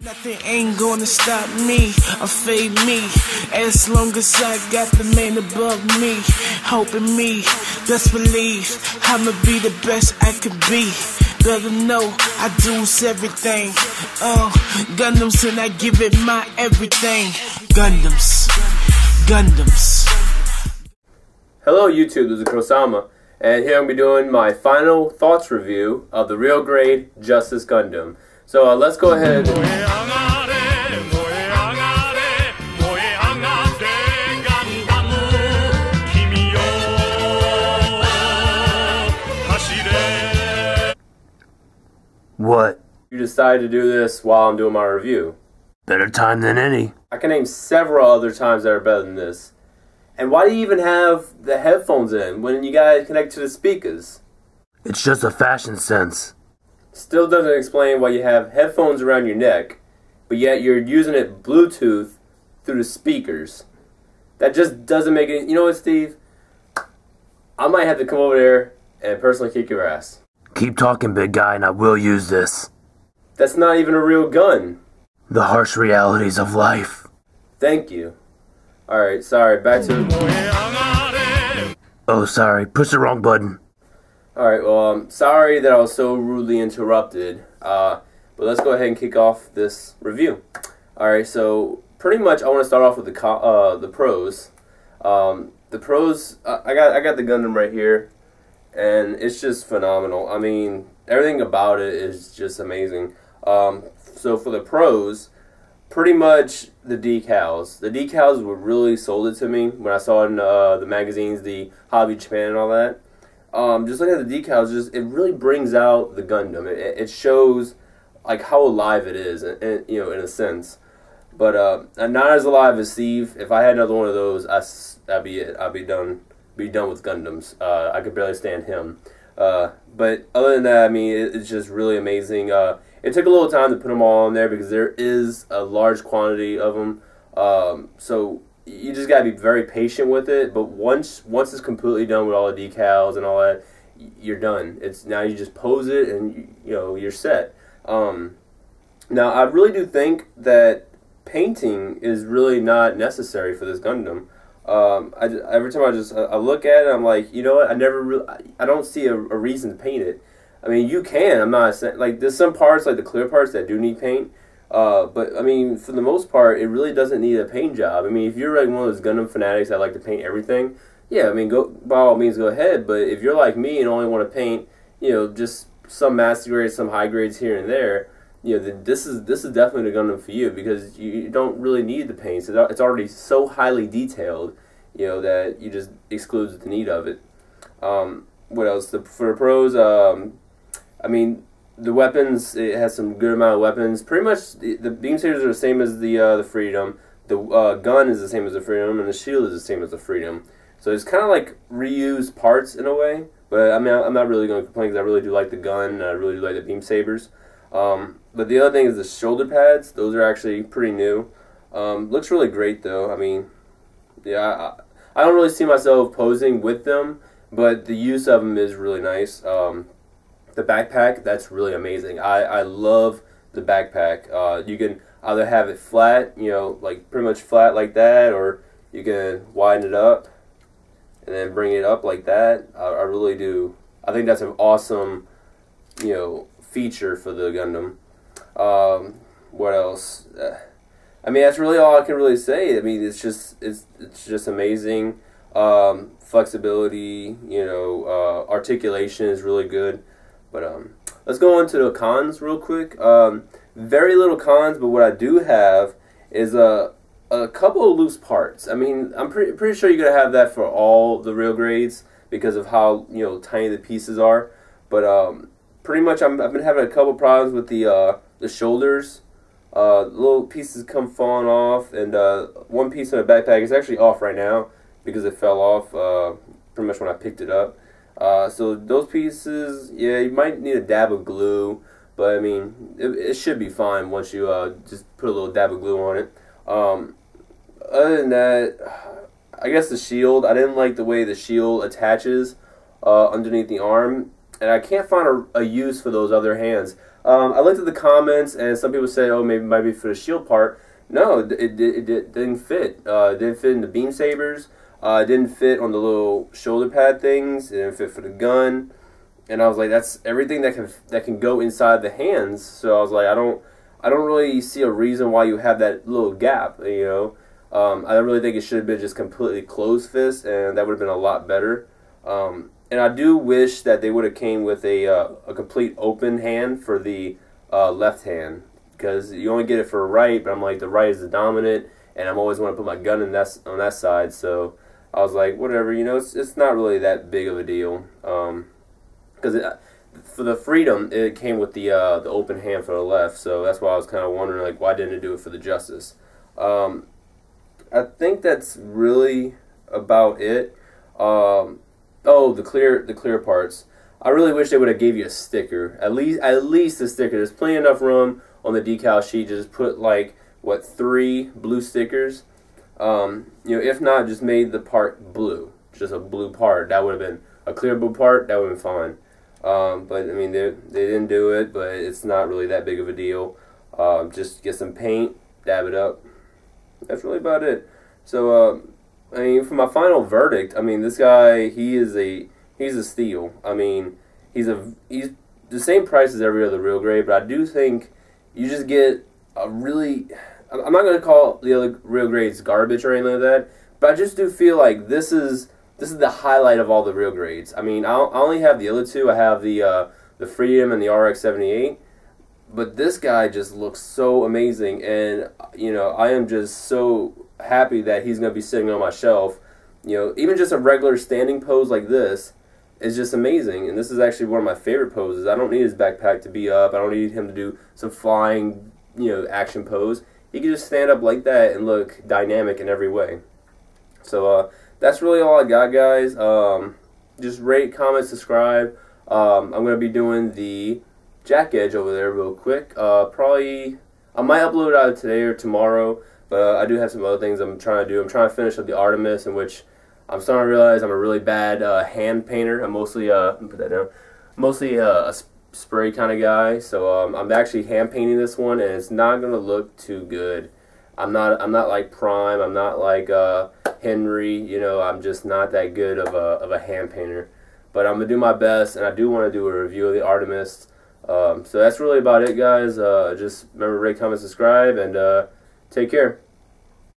Nothing ain't gonna stop me or fade me as long as I got the man above me helping me. Best believe I'ma be the best I could be. Better know I do everything. Gundams and I give it my everything. Gundams. Hello YouTube, this is Kurosama, and here I'm going to be doing my final thoughts review of the Real Grade Justice Gundam. So let's go ahead. What? You decided to do this while I'm doing my review. Better time than any. I can name several other times that are better than this. And why do you even have the headphones in when you gotta connect to the speakers? It's just a fashion sense. Still doesn't explain why you have headphones around your neck, but yet you're using it Bluetooth through the speakers. That just doesn't make it. You know what, Steve? I might have to come over there and personally kick your ass. Keep talking, big guy, and I will use this. That's not even a real gun. The harsh realities of life. Thank you. Alright, sorry, back to... Oh, sorry, push the wrong button. Alright, well, I'm sorry that I was so rudely interrupted, but let's go ahead and kick off this review. Alright, so pretty much I want to start off with the pros. The pros, I got the Gundam right here, and it's just phenomenal. I mean, everything about it is just amazing. So for the pros, pretty much the decals. The decals were really sold it to me when I saw it in the magazines, the Hobby Japan and all that. Just looking at the decals, it really brings out the Gundam. It shows like how alive it is, and you know, in a sense. But not as alive as Steve. If I had another one of those, I'd be done with Gundams. I could barely stand him. But other than that, I mean, it's just really amazing. It took a little time to put them all on there because there is a large quantity of them. So you just gotta be very patient with it. But once it's completely done with all the decals and all that, you're done. It's now you just pose it and you know you're set. Now I really do think that painting is really not necessary for this Gundam. Every time I look at it, I'm like, you know what? I don't see a reason to paint it. I mean, you can. I'm not saying, like, there's some parts, like the clear parts, that do need paint. But I mean, for the most part, it really doesn't need a paint job. I mean, if you're like one of those Gundam fanatics that like to paint everything, yeah, I mean, by all means, go ahead. But if you're like me and only want to paint, you know, just some master grades, some high grades here and there, you know, then this is definitely the Gundam for you because you don't really need the paints. It's already so highly detailed, you know, that you just excludes the need of it. What else? For the pros, I mean, the weapons, it has some good amount of weapons. Pretty much, the beam sabers are the same as the Freedom. The gun is the same as the Freedom, and the shield is the same as the Freedom. So it's kind of like reused parts in a way. But I mean, I'm not really going to complain because I really do like the gun, and I really do like the beam sabers. But the other thing is the shoulder pads. Those are actually pretty new. Looks really great though. I mean, yeah, I don't really see myself posing with them, but the use of them is really nice. The backpack, that's really amazing. I love the backpack. You can either have it flat, you know, like pretty much flat like that, or you can widen it up and then bring it up like that. I really do. I think that's an awesome, you know, feature for the Gundam. What else? I mean, that's really all I can really say. I mean, it's just amazing. Flexibility, you know, articulation is really good. But let's go on to the cons real quick. Very little cons, but what I do have is a couple of loose parts. I mean, I'm pretty sure you're gonna have that for all the real grades because of how, you know, tiny the pieces are. But pretty much I've been having a couple problems with the shoulders. Little pieces come falling off, and one piece in the backpack is actually off right now because it fell off pretty much when I picked it up. So those pieces, yeah, you might need a dab of glue, but I mean, it should be fine once you just put a little dab of glue on it. Other than that, I guess the shield, I didn't like the way the shield attaches underneath the arm, and I can't find a use for those other hands. I looked at the comments, and some people said, oh, maybe it might be for the shield part. No, it didn't fit. It didn't fit in the beam sabers. It didn't fit on the little shoulder pad things. It didn't fit for the gun. And I was like, that's everything that can go inside the hands. So I was like, I don't really see a reason why you have that little gap. You know, I really think it should have been just completely closed fist, and that would have been a lot better. And I do wish that they would have came with a complete open hand for the left hand, because you only get it for right, but I'm like, the right is the dominant, and I'm always want to put my gun on that side. So I was like, whatever, you know, it's not really that big of a deal. Because for the Freedom, it came with the open hand for the left, so that's why I was kind of wondering, like, why didn't it do it for the Justice? I think that's really about it. Oh, the clear parts. I really wish they would have gave you a sticker. At least a sticker. There's plenty enough room on the decal sheet to just put, like, what, 3 blue stickers. You know, if not, just made the part blue. Just a blue part. That would have been a clear blue part. That would have been fine. But I mean, they didn't do it. But it's not really that big of a deal. Just get some paint, dab it up. That's really about it. So, I mean, for my final verdict, I mean, this guy, he's a steal. I mean, he's the same price as every other real grade, but I do think you just get a really, I'm not going to call the other real grades garbage or anything like that, but I just do feel like this is the highlight of all the real grades. I mean, I only have the other two. I have the Freedom and the RX-78, but this guy just looks so amazing, and, you know, I am just so happy that he's going to be sitting on my shelf. You know, even just a regular standing pose like this is just amazing, and this is actually one of my favorite poses. I don't need his backpack to be up. I don't need him to do some flying, you know, action pose. He can just stand up like that and look dynamic in every way. So that's really all I got, guys. Just rate, comment, subscribe. I'm going to be doing the Jack Edge over there real quick. Probably, I might upload it either today or tomorrow, but I do have some other things I'm trying to do. I'm trying to finish up the Artemis, in which I'm starting to realize I'm a really bad hand painter. I'm mostly, put that down, mostly a spray kind of guy. So I'm actually hand painting this one, and it's not going to look too good. I'm not like Prime. I'm not like Henry. You know, I'm just not that good of a hand painter. But I'm going to do my best, and I do want to do a review of the Artemis. So that's really about it, guys. Just remember, rate, comment, subscribe, and take care.